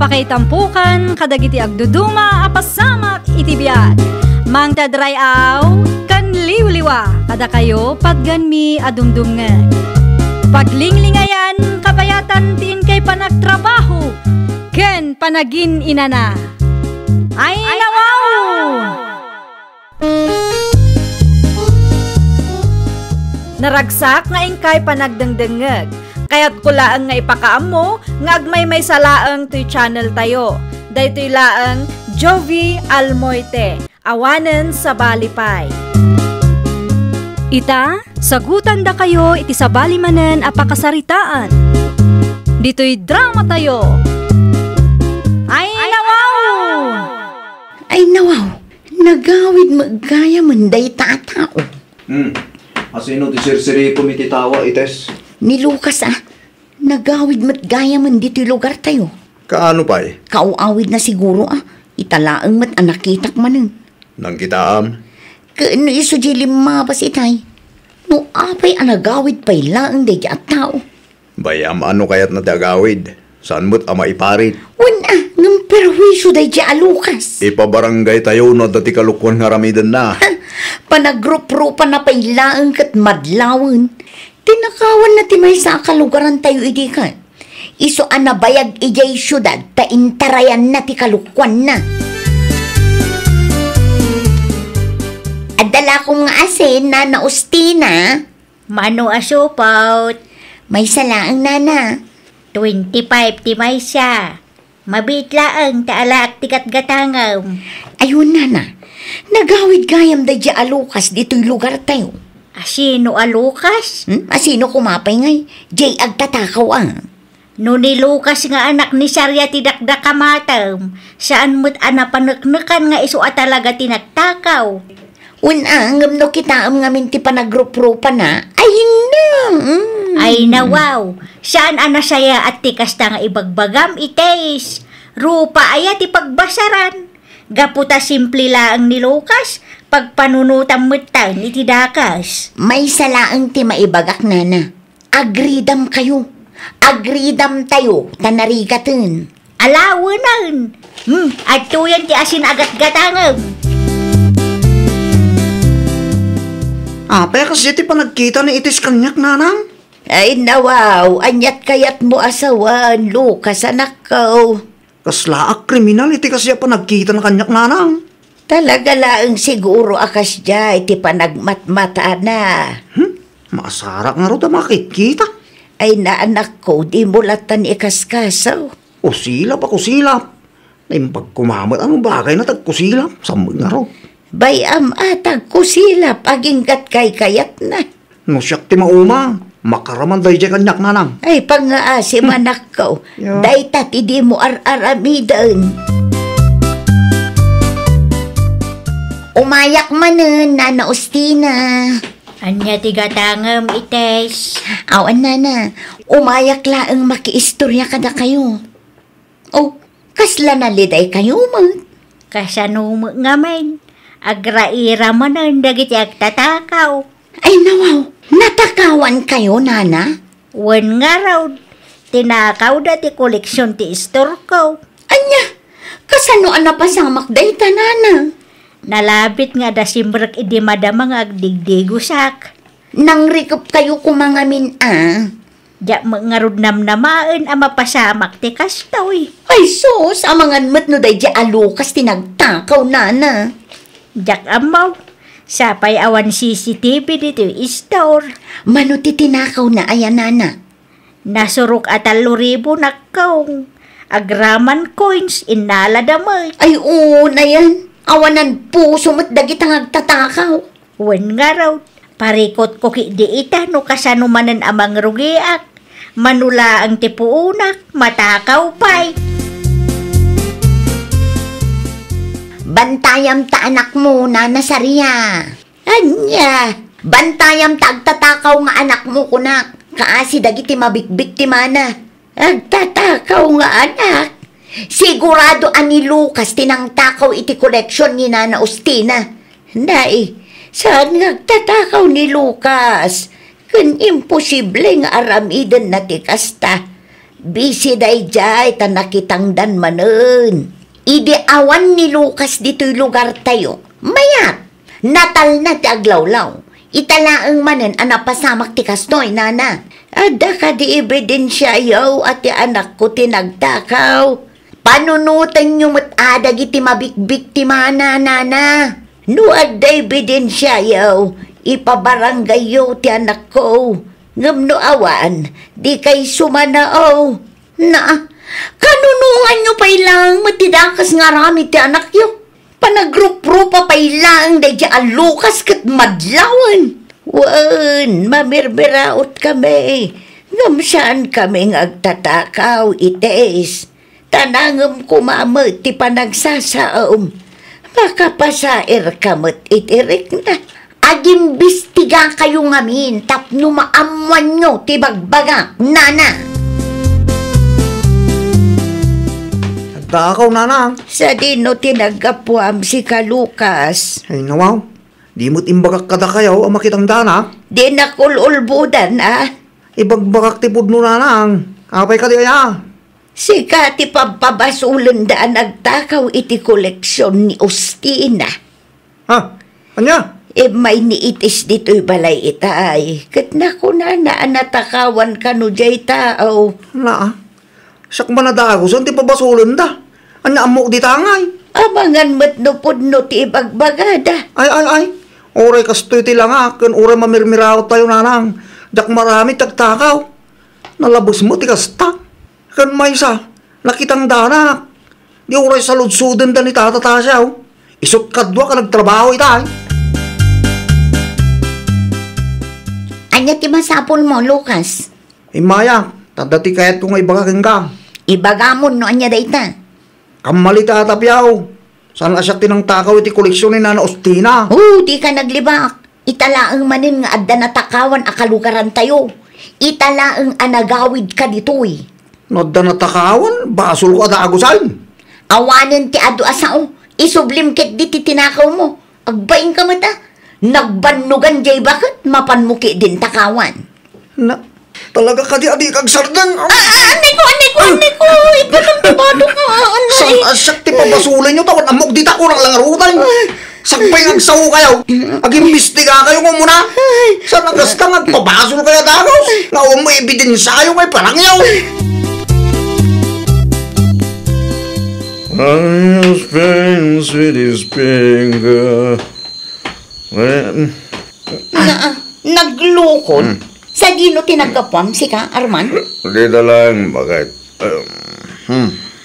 apakaitampukan kadagiti agduduma apasamak iti biag. Mang tadrayaw kan liwliwa kada kayo pagganmi adumdumngan. Paglinglingayan kabayatan tiin kay panagtrabaho ken panagin inana. Ay nawaw! Naragsak nga ingkay panagdengdengeg. Kaya't kulaang nga ipakaam mo, nga agmay salaang to'y channel tayo. Daytoy laang Jovi Almoite, awanen sa balipay. Ita, sagutan da kayo iti sa balimanen apakasaritaan. Dito'y drama tayo. Ay nawaw! Ay nawaw, nagawid magkaya manday tatao. Asino ti sirsiri kumititawa ites? Ni Lucas nagawid matgaya man dito'y lugar tayo. Kaano pa'y? Kauawid na siguro italaang mat anakitak manin. Nang kitaam? Kaano iso di limabas itay? No apay anagawid pa'y laang day at tao. Bayam ano kayat na dagawid? Saan mo't ama iparit? Wala, ng perwisyo day di Lucas. Ipabarangay tayo no dati kalukwan nga ramidan na. Panagrup-rupa na pa'y laang kat madlawan. Tinakawan na timay sa kalugaran tayo idikan. Iso anabayag ijay syudad, taintarayan na ti kalukwan na. Adala kong nga asin na naustina. Mano asupaut? May salaang nana. 25 ti may siya. Mabitlaang taalaak tikat gatangam. Ayun nana, nagawid gayam da dya Lucas dito'y lugar tayo. Asino Lucas? Asino kumapay ngay? Jay agtatakaw No ni Lucas nga anak ni Sarya ti dakdakamatam. Saan mo't anapanaknakan nga iso talaga tinagtakaw. Unangam no kita ngamin ti panagrup-rupa na. Ay na! Ay nawaw. Saan anasaya at ti kasta nga ibagbagam ites. Rupa aya ti pagbasaran. Gaputa simple laang ni Lucas, pagpanunutan mutan iti dakas. May salaang ti maibagak nana. Agridam kayo. Agridam tayo, tanarigatan. Alawanan. At tuyan ti asin agat-gatangam. Pero kasi ti panagkita ni itis kanyak nanang? Ay nawaw, anyat kayat mo asawan, Lucas anak ko. Kaslaak kriminal iti kasi pa nagkita na kanyak nanang. Talaga laang siguro akas dya iti panagmatmata na. Masarak nga ro da makikita. Ay na anak ko, di mulatan ikaskasaw. Kusilap ako silap. Ay pagkumamot anong bagay na tagkusilap. Samod nga ro. Bayam atag kusilap, aging kay kayat na. No siyak ti mauma. Makaraman day dyan kanyak nanang. Ay pangaasim anak ko. Yeah. Daytat idi mo ar-aramidan. Umayak manen, Nana Ustina. Anya ti gatangam ites. Awan nana, umayak laang makiistorya kada kayo. Oh, kasla na liday kayo man. Kasano mo nga man. Agraira man ang dagiti agtatakaw. Ay nawaw, natakawan kayo nana? Wan nga raw. Tinakaw dati koleksyon ti store ko. Anya, kasano anapasamak day tanana? Nalabit nga da simbrak idi madamang agdigdigusak. Nang rikup kayo kumangamin Diya mga rudnam-namaan ang mapasamak ti kastoy. Ay sus, amangan mat no day di Lucas tinagtakaw nana. Diyak amaw. Sapay awan CCTV dito store. Mano ti tinakaw na ayan nana? Nasurok at 3,000 nakkaw. Agraman coins inala damay. Ay oo na yan. Awanan puso mo't dagitang agtatakaw. Wen nga raw. Parikot ko ki di ita no kasano manan amang rugiak. Manula ang tipuunak. Matakaw pa'y. Bantayam ta anak mo, Nana Saria. Anya, bantayam ta agtatakaw nga anak mo kunak. Kaasi dagiti mabikbik ti mana. Agtatakaw nga anak. Sigurado ani Lucas tinangtakaw iti koleksyon ni Nana Ustina. Nay, saan nagtatakaw ni Lucas? Kun imposible nga aramidan na ti kasta. Busy day jay, tanakitangdan manen. Ide awan ni Lucas dito'y lugar tayo. Mayat, natal na ti aglawlaw. Italaang manen anapasamak ti kastoy, nana. Ada ka di ebidensya yaw at ti anak ko tinagtakaw. Panunutan nyo mo't adag iti mabikbik ti mana, nana. No ada ebidensya yaw, ipabarangay yaw ti anak ko. Ngam no awan, di kay sumanao. Na, kanunungan nyo pa ilang matidakas nga rami ti anak yo. Panagrup-rupa pa ilang day di alukas kat madlawan. Wan, mamirbiraot kami. Ngam saan kami agtatakaw ites. Tanangam kumamot ti panagsasaom. Makapasair kamot itirik na. Agimbistiga kayo ngamin tapno maamuan nyo ti bagbaga, nana. Nagtakaw, nanang. Sa dino tinagapuam si Kalukas. Ay, nawaw. Di mo't imbagak kada kayaw ang makitang dana. Di nakululbudan, Ibagbagak ti pudno, nanang. Apay ka di kaya. Sika ti pababasulan daan nagtakaw iti koleksyon ni Ostina. Ha? Anya? May niitis dito'y balay itay. Kat naku na natakawan ka no jay tao. Na, sak manadago, saan ti pabasulan da? Anya amok di tangay. Amangan mo't no pudno ti ibagbagada. Ay. Oray kastoy ti lang kan oray mamirmiraot tayo, nanang. Dak marami tagtakaw. Nalabos mo ti kasta. Kan may sa, nakitang danak. Di oray saludsudan da ni tatatasyaw. Isot kadwa ka nagtrabaho itay. Anya ti masapol mo, Lucas? Maya, tadati kayat ko nga ibagakin ka. Ibagamon no anya dayta. Kamali tatapyaw. Saan asyak tinang takaw iti koleksyon ni Nana Ostina? Di ka naglibak. Italaang manin nga adda natakawan akalugaran tayo. Italaang anagawid ka ditoy. Nadda natakawan, basol ko adagusan. Awanin ti adu asao. Isublim ket di ti tinakaw mo. Agbaing ka mata. Nagbannugan jay bakit mapanmuki din takawan. Na, talaga ka di kag sardang. Anay ko. Ipalang tibado ka, anay. Saan asyak ti pabasulan nyo tawad amok di tako lang langarutan. Sakpay ngagsaw kayo. Agimbestiga kayo mo muna. Saan nagasta ngagpabasol kaya dagos. Naon mo ebidensya kayo kay parangyaw. Spring, sweetie spring, Naglukod? Sa dino tinagapam si ka, Arman? Dito lang, bakit?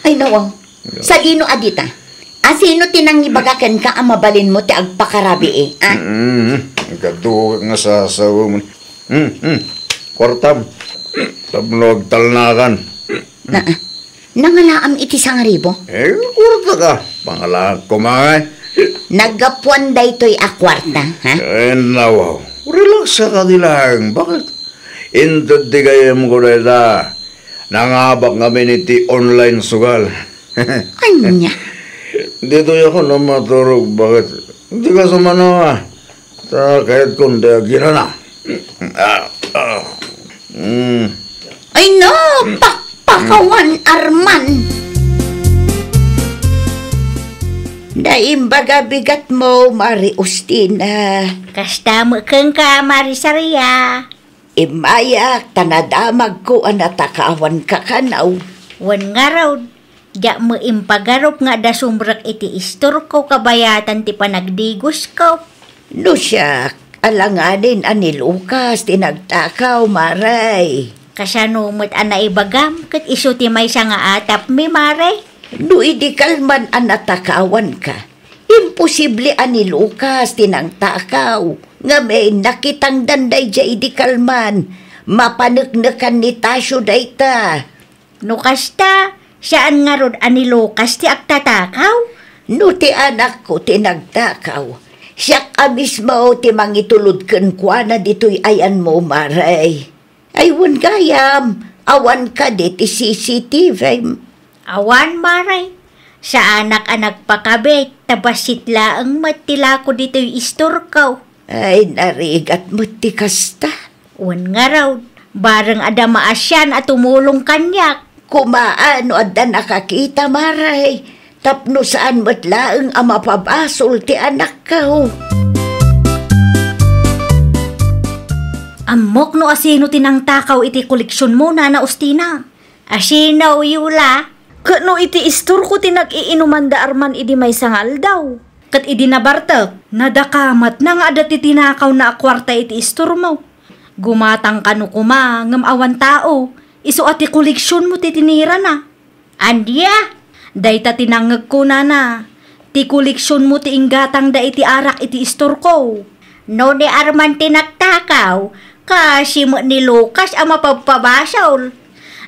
Ay nawang, sa dino adita? Sino tinangibagakan ka ang mabalin mo ti agpakarabi Kadukak nga sa asawa mo. Kwartam. Tablog talnakan. Nangalaam iti sangaribo? Kwarta ka. Pangalang kumangay. Nagapuan da ito'y akwarta, ha? Nawaw. Relax ka nilang. Bakit? Indod di kayam ko na ita. Nangabak kami niti online sugal. Anya? Dito ako na maturog. Bakit? Hindi ka sumanawa. Kahit kung di agira na. Ay no! Pakpakawan, Arman! Naimbaga bigat mo, Mari Ostina. Kasta mo kang ka, Marisaria. Imayak, tanadamag ko ang natakawan kakanaw. Wan nga raw, di mo impagarop nga da sumrak iti istor ko kabayatan ti panagdigos ko. No siya, alanganin ani Lucas, tinagtakaw, Maray. Kasano mo't anaibagam, kat iso ti may sa nga atap mi, Maray. No idikal man ang natakawan ka. Imposible ani Lucas, tinangtakaw. Nga may nakitang danday dya idikal man. Mapanagnakan ni Tasyo dayta. No kasta, saan nga rod ani Lucas ti agtatakaw? No ti anak ko tinagtakaw. Siya ka mismo ti mangitulod ken kwa na dito'y ayan mo, Maray. Aywan gayam, awan ka di ti CCTV. Awan, Maray. Sa anak-anak pakabit, tabasit laang matila ko dito'y istor ko. Ay, narigat mo ti kasta. Wan nga raw, bareng ada maasyan at tumulong kanyak. Kumaano adda nakakita maray. Tapno saan matlaang ang mapabasol ti anak ka. Amok no asino tinang takaw iti koleksyon mo, Nana Ustina. Asino, Yula? Kano iti istor ko tinag-iinuman da arman idi may sangal daw. Kat idi nabartek, nadakamat na nga adat tinakaw na akwarta iti istor mo. Gumatang kano kuma, ngam awan tao. Iso ati koleksyon mo titinira na. Andya, day ta tinangag ko, Nana. Ti koleksyon mo ti inggatang da iti arak iti istor ko. No ni Arman tinagtakaw, kasi mo ni Lucas ang mapagpabasol.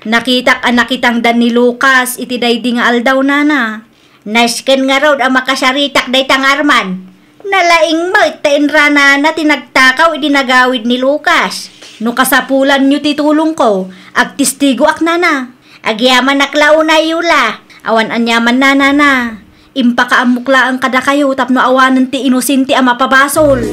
Nakitang dan ni Lucas iti daydi nga aldaw, Nana. Nasken nga raw ang makasaritak day tang Arman. Nalaing mo itainra na tinagtakaw iti nagawid ni Lucas. No kasapulan nyo titulong ko, agtistigo ak, Nana. Agyaman naklao na, Yula. Awan anyaman na, Nana. Impakaamukla ang kada kayo tapno awanan ti inusinti ang mapabasol.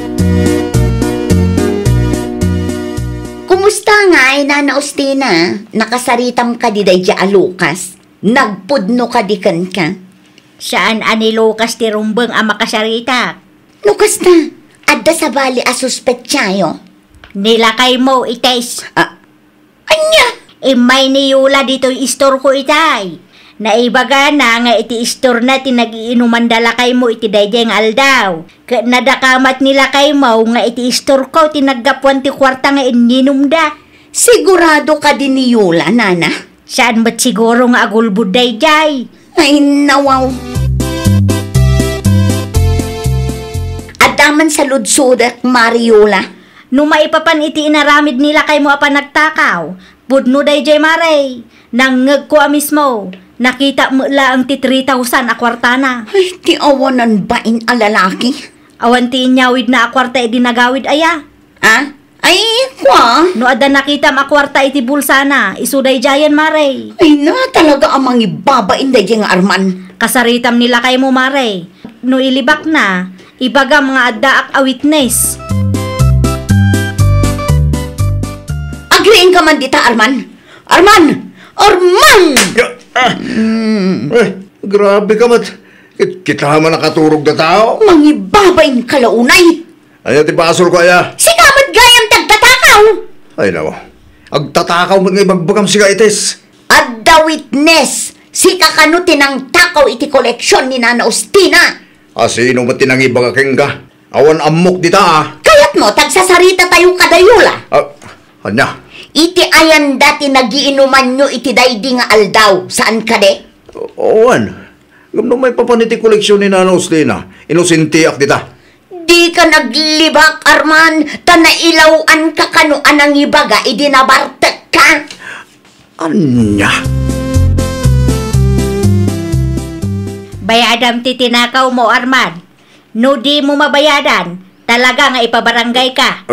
Kumusta nga ay Nana Ustina? Nakasaritam ka di day a Lucas? Nagpudno ka di kan ka? Saan ani Lucas ti rumbeng ang makasarita? Lucas na, adda sa bali a suspetsayo. Nilakay mo, ites. Anya? Imay ni Yula dito istor ko itay. Naibaga na nga iti istor na tinag-iinuman dalakay mo iti daydeng aldaw. Nadakamat nila kay mo nga iti istor ko tinaggapuan ti kwarta nga ininum da. Sigurado ka din ni Yula, Nana? Saan ba't siguro nga agulbud dayjay? Ay, nawaw. Adaman sa ludsudak, Mariola. Nung maipapan iti inaramid nila kay mo apa nagtakaw, pudno dayjay maray. Nangag ko mismo. Nakita mo lang ti 3,000 akwartana. Ay, ti awanan bain a lalaki? Awan ti inyawid na akwarta iti nagawid aya. Ha? Ay, kwa? No ada nakita makwarta iti bulsana, isuday jayan maray. Ay na, talaga amang ibabain day nga Arman. Kasaritam nila kay mo maray. No ilibak na, ibaga mga addaak a witness. Agriin ka man dita, Arman. Arman! Arman! Grabe ka mat. Kita man nakaturog na tao. Mangibabain kalaunay. Ay, ti pasol ko aya. Sikamat gayam tagtatakaw. Ay, nawa. Agtatakaw mo nga ibagbagam si Kaites. Adda witness. Si kakano tinang takaw iti koleksyon ni Nana Ustina. Asino mo tinang ibagaking ka? Awan amok dita Kayat mo, tagsasarita tayo kadayula. Anya? Iti ayan dati nagiinuman nyo iti daydi nga aldaw. Saan ka de? Awan. Gamno may papaniti koleksyon ni Nana Ustina. Inusintiak dita. Di ka naglibak, Arman. Tanailawan ka kano anang ibaga, idinabartek ka. Anya? Bayadam ti tinakaw mo, Arman. No di mo mabayadan, talaga nga ipabarangay ka.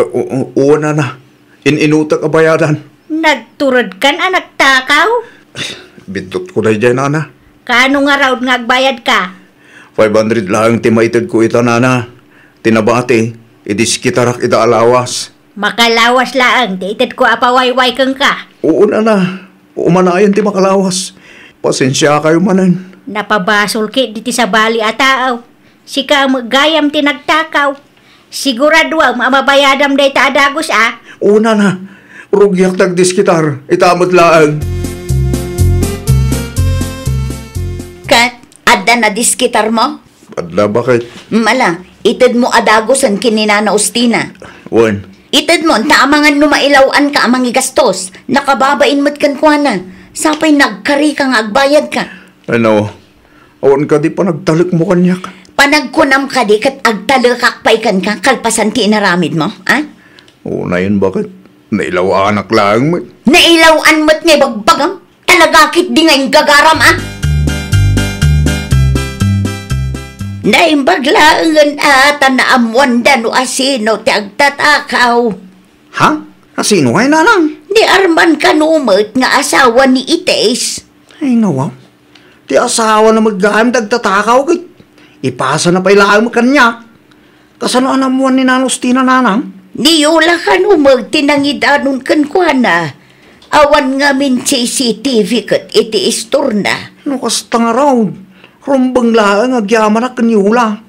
Oo na. Inutak ang bayadan. Nagturod kan anak takaw? Bidot ko na dyan, Nana. Kaano nga raw nga agbayad ka? 500 lang timaitid ko ita, Nana. Tinabati, idiskitarak ita alawas. Makalawas laang, tiitid ko apawayway kang ka. Oo na. Umanayan ti makalawas. Pasensya kayo manan. Napabasol ki diti sa bali ataaw. Sika magayam tinagtakaw. Sigurado ang mabayadam day ta adagos Una na. Rugyak nagdiskitar. Itamot laang. Kat, adda na diskitar mo? Adla, bakit? Mala, itid mo adagos ang kininana Ustina. Wan. Itid mo, taamangan numailawan ka amang igastos. Nakababain mo't kan kwa na. Sapay nagkari ka nga agbayad ka. Ano? Awan ka di pa nagtalik mo kanyak. Panagkunam ka di kat agtalakakpay kan ka kalpasan ti inaramid mo, ha? Oo na yun, bakit? Nailaw anak lang mo. Nailawan mo't nga bagbagam? Talagakit di nga yung gagaram, ha? Naimbaglaangan ata na amwanda no asino ti agtatakaw. Ha? Asino kay Nanang? Di Arman kanumot nga asawa ni Ites. Ay nawaw. Ti asawa na maggaam dagtatakaw kay ipasa na pa ilaan mo kanya. Kasano anamuan ni Nana Ustina, Nanang? Di Yula kanumot tinangidanon kan kwa na. Awan nga min CCTV kat iti istorna. No kasta nga raw. Rumbang laang agyaman na kanyula.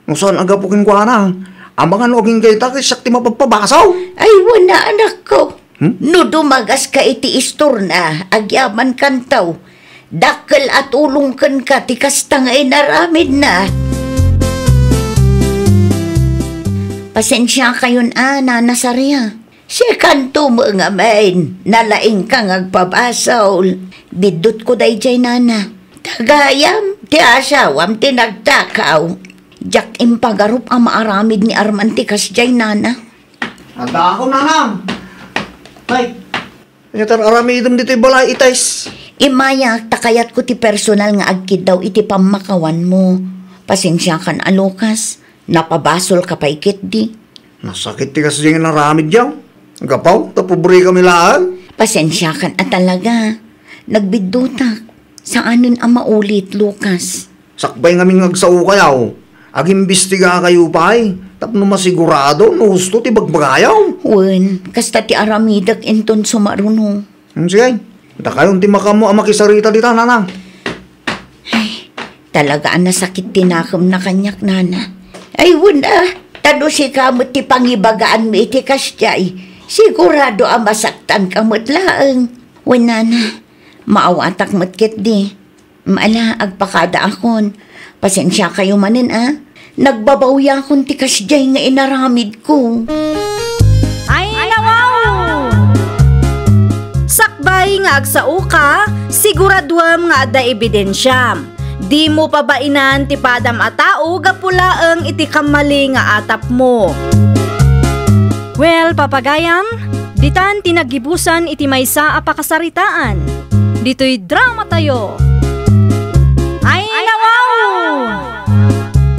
No saan agapukin ko na. Amang ano aging gaita kay sakti mapagpabasaw. Ay, wala anak ko. No dumagas ka iti istorna, agyaman kantaw. Dakkel at ulungkan ka, tikas tangay naramid na. Pasensya kayon Nana Saria. Si kanto mo nga main, nalaing kang agpabasaw. Bidot ko day jay nana. Tagayam, ti asawam, tinagtakaw. Jak impagarup ang maaramid ni Armantikas jay nana. Anda ako nanang. Ay, yatar aramidom dito balay itais. Imaya, takayat ko ti personal nga agkid daw iti pamakawan mo. Pasensya kan alukas, napabasol ka pa ikit di. Nasakit ti kasi yung naramid yaw. Gapaw, tapubri kami laan. Pasensya kan at talaga. Nagbidutak. Saanin ang maulit, Lucas? Sakbay ngaming agsao kayaw. Agimbestiga kayo pa'y. Tapno masigurado, no gusto ti bagbagayaw. Wen, kasta ti aramidak inton sumaruno. Sige, ita kayong ti makamo ang makisarita dita, nana. Ay, talaga ang nasakit tinakam na kanyak, nana. Ay, wala. Tado si kamot ti pangibagaan mo iti kasyay. Sigurado ang masaktan kamot laang. Wen, nana, maawatak mo't di. Maala, agpakada akon. Pasensya kayo manin, Nagbabawya akong ti kasyay nga inaramid ko. Ay, nawaw! Sakbay nga agsao ka, siguraduam nga ada ebidensyam. Di mo pa ba inan ti padam a tao gapulaeng iti kamali nga atap mo. Well, papagayam, ditan tinagibusan iti maysa a pakasaritaan. Dito'y drama tayo. Ay, nawaw!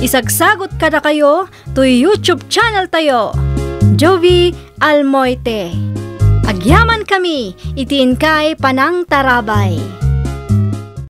Isagsagot kada kayo to YouTube channel tayo, Jovi Almoite. Agyaman kami, itiin kay Panang Tarabay.